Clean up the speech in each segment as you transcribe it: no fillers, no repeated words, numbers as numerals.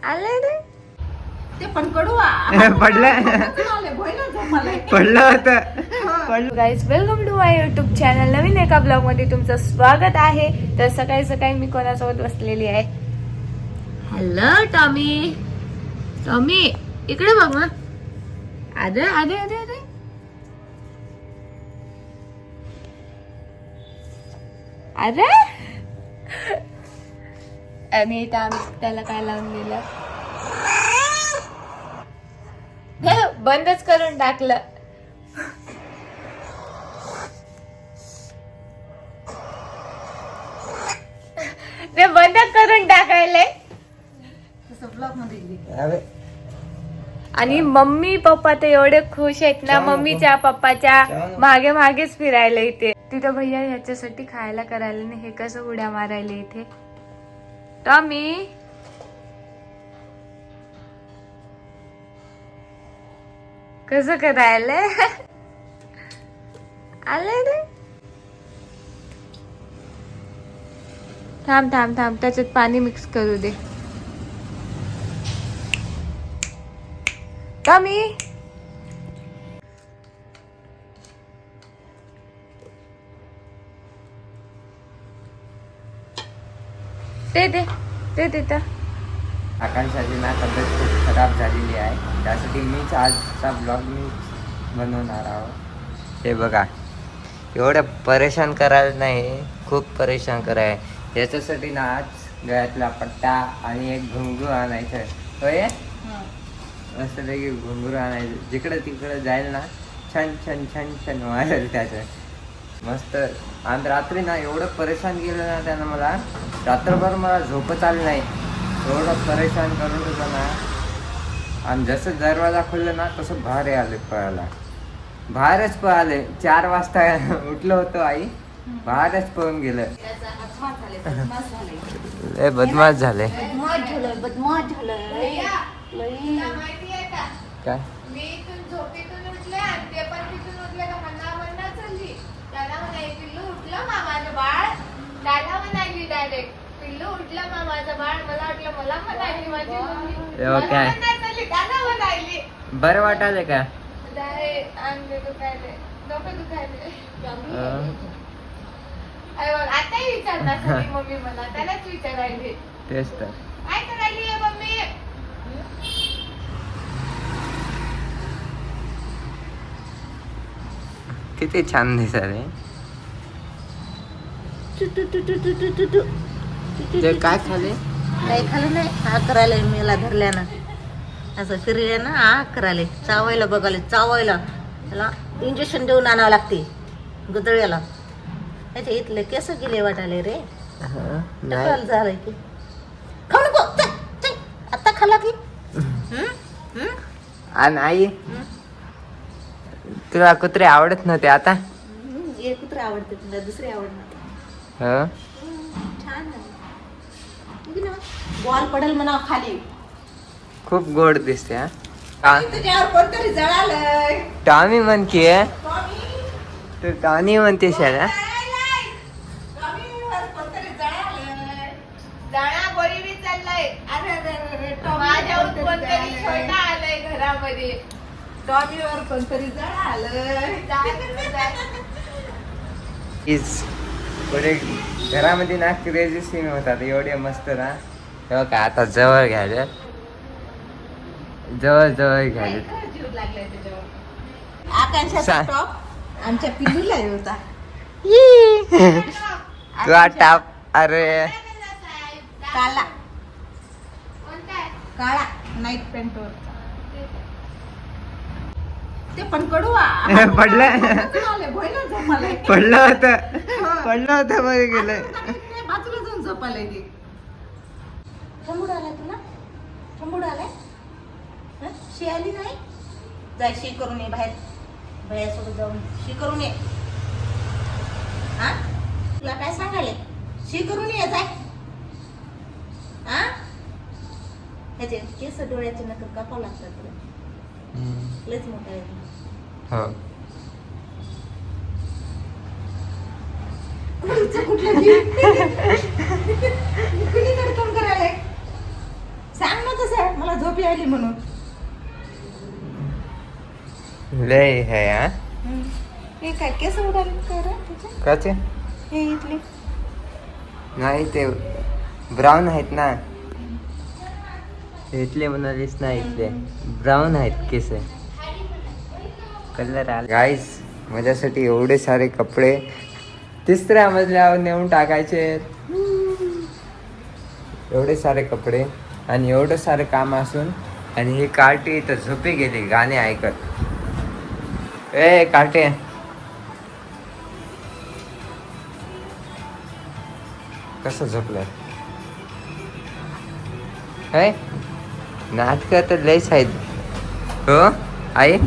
आले रे ते पण कडू पडलं होतं. Guys welcome to my YouTube channel. नवीन एका ब्लॉग मध्ये तुमचं स्वागत आहे. तर सकाळी सकाळी मी कोणासोबत बसलेली आहे. Hello Tommy. टॉमी इकडे बघ ना. अरे अरे अरे अरे अरे आणि इथं आम्ही त्याला काय लावून दिलं, बंदच करून टाकलं. ते बंद करून टाकायले. आणि मम्मी पप्पा तर एवढे खुश आहेत ना. मम्मीच्या पप्पाच्या मागे मागेच फिरायला इथे. तिथं भैया ह्याच्यासाठी खायला करायला नाही. हे कसं उड्या मारायला इथे. टॉमी कसं करायला आले रे. थांब थांब थांब, त्याच्यात पाणी मिक्स करू दे. टॉमी ते दे ते देता. आकांक्षाची ना तब्येत खूप खराब झालेली आहे. त्यासाठी मीच आजचा ब्लॉग मी बनवणार आहोत. हे बघा, एवढं परेशान करायला नाही, खूप परेशान कराय. याच्यासाठी ना आज गळ्यातला पट्टा आणि एक घुंगरू आणायचं. होय मस्त पैकी घुंगरू आणायचं. जिकडं तिकडं जाईल ना छान छान छान छान वाजेल त्याचं मस्त. आणि रात्री ना एवढं परेशान केलं ना त्यानं मला. रात्रभर मला झोपच आली नाही. एवढं परेशान करून होतं ना. आणि जसं दरवाजा खुललं ना तसं बाहेर आले पळायला. बाहेरच पळाले. 4 वाजता उठलं होतं आई, बाहेरच पळून गेलं. लय बदमाश झाले. काय मी इथून झोपेतून उठले आणि ते पण तिथून उठले का मना चालली. त्याला म्हणाली पिल्लू उठलं मामाचं बाळ. त्याला म्हणाली डायरेक्ट पिल्लू उठलं मामाचं बाळ. मला वाटलं मला म्हणाली माझी मम्मी. काय त्याला म्हणाली. बरं वाटायला का? अंग दुखायले, डोकं दुखायले. आताही विचारणार सगळी मम्मी मला. त्यालाच विचारायली. तेच तर. काय करायली आहे मम्मी. किती छान दिसत. ते काय खाले? काही खाल्लं नाही. हा करायला मेला धरल्यानं असं फिरले ना. हा करायला चावायला बघायला चावायला त्याला इंजेक्शन देऊन आणावं लागते गुदळ्याला. त्याच्या इथले केस गेले वाटायले रे. झालंय की खाऊ नको आता खाला की. आणि आई तुला कुत्रे आवडत नव्हते, आता हे कुत्रे आवडते तुला, दुसरे आवडणार. छान आहे. बॉल पडेल म्हणा खाली. खूप गोड दिसते. त्याच्यावर कोणतरी जळालंय. टॉमी म्हणते. तू टॉमी म्हणते शाळा. माझ्यावर कोणतरी छोटा आलंय घरामध्ये. टॉमीवर कोणतरी जळालंय. पुढे घरामध्ये ना क्रेझी सीन होतात एवढे मस्त ना. तेव्हा काय आता जवळ घ्यायला, जवळ जवळ घ्यायला. जीव लागलाय त्याच्यावर. आकांक्षाचा टॉप आमच्या पिल्लूला होता. तू टाप. अरे काला कोणता आहे? काळा नाईट पॅन्ट वर. ते पण कडू पडलं होतं. पडलं होतं बरं गेलं. बाजूला जाऊन झोपायला ते. ठंबूड आलाय तुला. ठंबूड आलाय. शी आली नाही. जाय शी करून ये बाहेर. भैयासोबत जाऊन शी करून ये. हा तुला काय सांगायले. शी करून ये जाय. हा ह्याचे केस डोळ्याचे नकर कापावं लागतात तुला. लयच मोठा आहे. हो कुणी करायला सांग ना तसं. मला झोपी आली म्हणून. लय है हा. हे काय केस उडाले काय रे तुझे? काचे हे इथले नाही ते ब्राऊन आहेत ना. इथले म्हणालीस ना, इथले ब्राऊन आहेत केस. कलर आला. गाईस माझ्यासाठी एवढे सारे कपडे 3ऱ्या मजल्यावर नेऊन टाकायचे. एवढे सारे कपडे आणि एवढं सारं काम असून, आणि ही कार्टी इथं झोपी गेली गाणे ऐकत. ए कार्टे, कसं झोपलंय? है नाटकं तर लयच आहेत हो आई.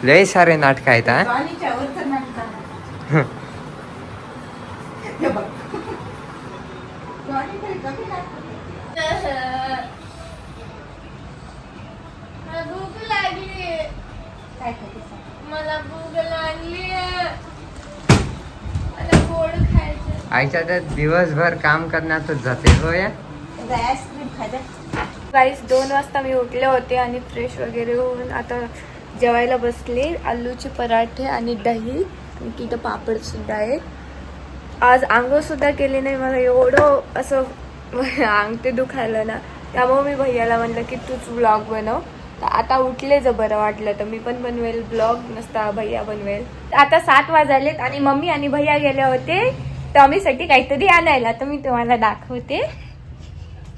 लय सारे नाटक आहेत हा. टॉनीच्या वरचं नाटक आहे. हे बघ. टॉनी तरी कमी नाटक आहे. भूक लागली. काय खाते सांग? मला भूक लागली. मला गोड खायचं. आईच्या तर दिवसभर काम करण्यातच जाते हो या. आईस्क्रीम खायचं. गाईस 2 वाजता मी उठले होते आणि फ्रेश वगैरे होऊन आता जेवायला बसले. आलूचे पराठे आणि दही आणि तिथं पापड सुद्धा आहे. आज आंघोळ सुद्धा केली नाही. मला एवढं असं अंग ते दुखायला ना, त्यामुळे मी भैयाला म्हणलं की तूच व्लॉग बनव. तर आता उठले जर बरं वाटलं तर मी पण बनवेल ब्लॉग, नसता भैया बनवेल. आता 7 वाजलेत आणि मम्मी आणि भैया गेले होते टॉमीसाठी काहीतरी आणायला. तर मी तुम्हाला दाखवते.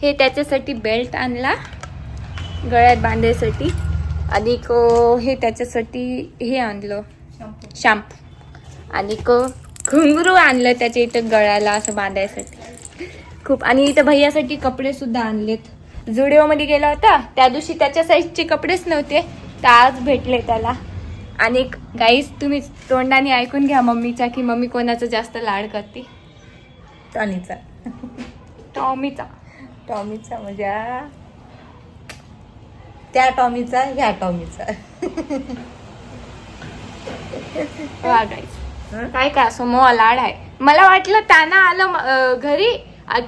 हे त्याच्यासाठी बेल्ट आणला गळ्यात बांधायसाठी, आणि हे त्याच्यासाठी हे आणलं शॅम्पू, आणि घुंगरू आणलं त्याच्या इथं गळ्याला असं बांधायसाठी खूप. आणि इथं भैयासाठी कपडे सुद्धा आणलेत. जुडिओमध्ये गेला होता त्या दिवशी, त्याच्या साईजचे कपडेच नव्हते, तर आज भेटले त्याला. आणि गाईस तुम्ही तोंडाने ऐकून घ्या मम्मीचा की मम्मी कोणाचा जास्त लाड करते. टॉनीचा. टॉमीचा. टॉमीचा म्हणजे त्या टॉमीचा, ह्या टॉमीचा. वा गाईस, काय का असं मोह लाड आहे. मला वाटलं त्यांना आलं घरी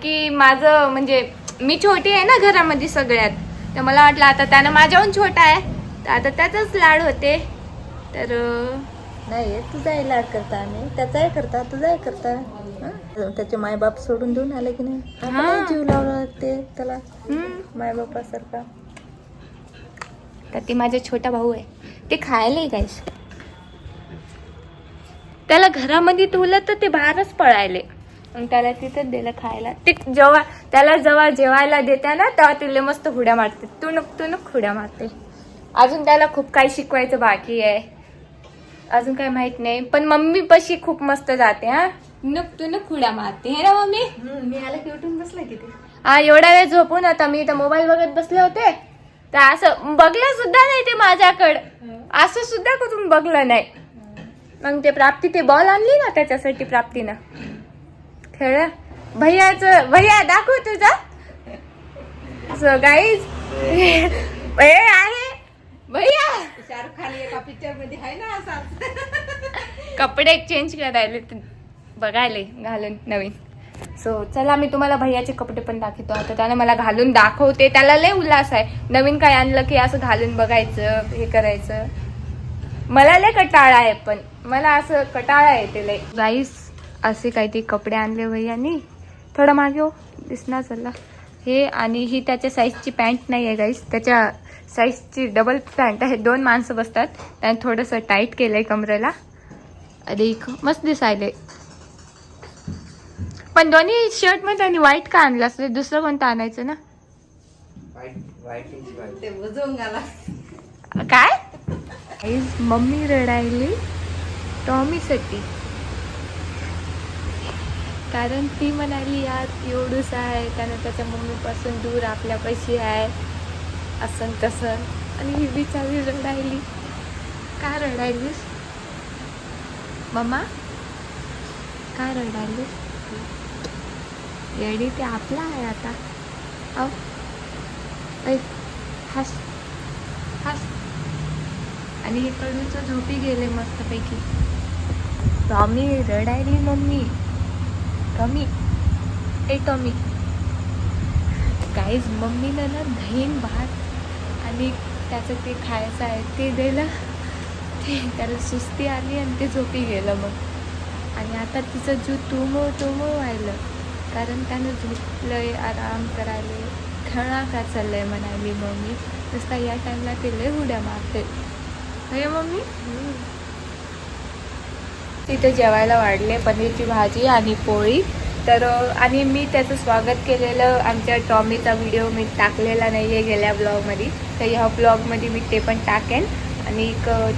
की माझं म्हणजे मी छोटी आहे ना घरामध्ये सगळ्यात, तर मला वाटलं आता त्यानं माझ्याहून छोटा आहे तर आता त्याचाच लाड होते. तर नाही, तुझाही लाड करता आम्ही, त्याचाही करता, तुझाही करता. त्याचे मायबाप सोडून देऊन आले की नाही, आता नाही जीव लावला ते त्याला मायबापासारखा. तर ते माझा छोटा भाऊ आहे, ते खायला गाईस. त्याला घरामध्ये ठेवलं तर ते बाहेरच पळायले, आणि त्याला तिथंच दिलं खायला. ते जेव्हा जेवायला देत्या ना तेव्हा तिला मस्त हुड्या मारते, तुनक हुड्या मारते. अजून त्याला खूप काही शिकवायचं बाकी आहे, अजून काही माहित नाही. पण मम्मी पशी खूप मस्त जाते. हा तुनक हुड्या मारते हे ना मम्मी. मी आला की उठून बसला किती. हा एवढा वेळ झोपून आता मी तर मोबाईल बघत बसले होते, तर असं बघलं सुद्धा नाही ते माझ्याकडं, असं सुद्धा कुठून बघलं नाही. मग ते प्राप्ती ते बॉल आणली ना त्याच्यासाठी प्राप्तीनं खेळ. भैया दाखव तुझा. सो गाईज आहे भैया. शाहरुख खान एका पिक्चर मध्ये आहे ना असा. कपडे चेंज करायला बघायले घालून नवीन. सो चला मी तुम्हाला भैयाचे कपडे पण दाखवतो. आता त्यानं मला घालून दाखवते, त्याला लय उल्हास आहे. नवीन काय आणलं की असं घालून बघायचं, हे करायचं. मला लय कटाळा आहे, पण मला असं कटाळा येते लय. गाईस असे काहीतरी कपडे आणले भैयानी. थोडं मागे हो दिसणार चला हे. आणि ही त्याच्या साईजची पॅन्ट नाही आहे गाईस, त्याच्या साईजची डबल पॅन्ट आहे. 2 माणसं बसतात, त्याने थोडंसं टाईट केलंय कमरेला. अरे मस्त दिसायले. पण दोन्ही शर्ट मध्ये आणि व्हाईट का आणलं असं, दुसरं कोणतं आणायचं ना. ते बुजवून गेला काय मम्मी रडायली टॉमीसाठी, कारण ती म्हणाली यार एवढूच आहे, त्यानं त्याच्या मम्मीपासून दूर आपल्या पैशी आहे असं तसं. आणि ही बिचारी रडायली. का रडायलीस मम्मा, का रडायलीस? येडी ते आपला आहे आता. हस हस. आणि हे कडूचं झोपी गेले मस्तपैकी. टॉमी रडायली मम्मी. टॉमी ए टॉमी काहीच मम्मीनं ना दहीन भात आणि त्याचं ते खायचं आहे ते दिलं. ते त्याला सुस्ती आली आणि ते झोपी गेलं मग. आणि आता तिचं जीव तुमू व्हायलं, कारण त्यानं झोपलंय, आराम करायला, खेळा का चाललंय म्हणाली मम्मी. नुसता या टाईमला ते लय उड्या मारते. हे मम्मी तिथे जेवायला वाढले पनीरची भाजी आणि पोळी. तर आणि मी त्याचं स्वागत केलेलं आमच्या टॉमीचा व्हिडिओ मी टाकलेला नाही आहे गेल्या ब्लॉगमध्ये, तर ह्या ब्लॉगमध्ये मी ते पण टाकेन. आणि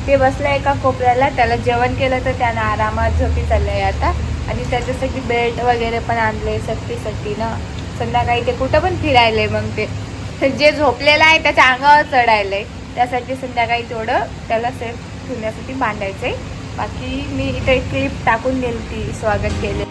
ते बसलं एका कोपऱ्याला, त्याला जेवण केलं तर त्यानं आरामात झोपी चाललं आहे आता. आणि त्याच्यासाठी बेल्ट वगैरे पण आणले सेफ्टीसाठी ना, संध्याकाळी ते कुठं पण फिरायले. मग ते जे झोपलेलं आहे त्याच्या अंगावर चढायलं आहे, त्यासाठी संध्याकाळी तेवढं त्याला सेफ ठेवण्यासाठी बांधायचं आहे. बाकी मी इथे क्लिप टाकून गेली ती स्वागत केलेली.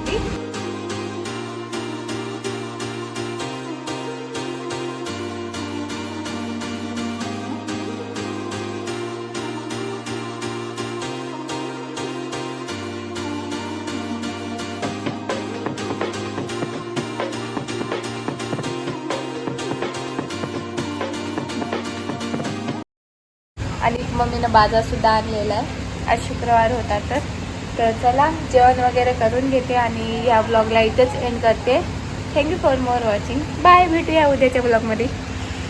आणि मम्मीनं बाजारसुद्धा आणलेला आहे, आज शुक्रवार होता. तर चला जेवण वगैरे करून घेते आणि या ब्लॉगला इथंच एंड करते. Thank you for more watching. Bye, भेटूया उद्याच्या ब्लॉगमध्ये.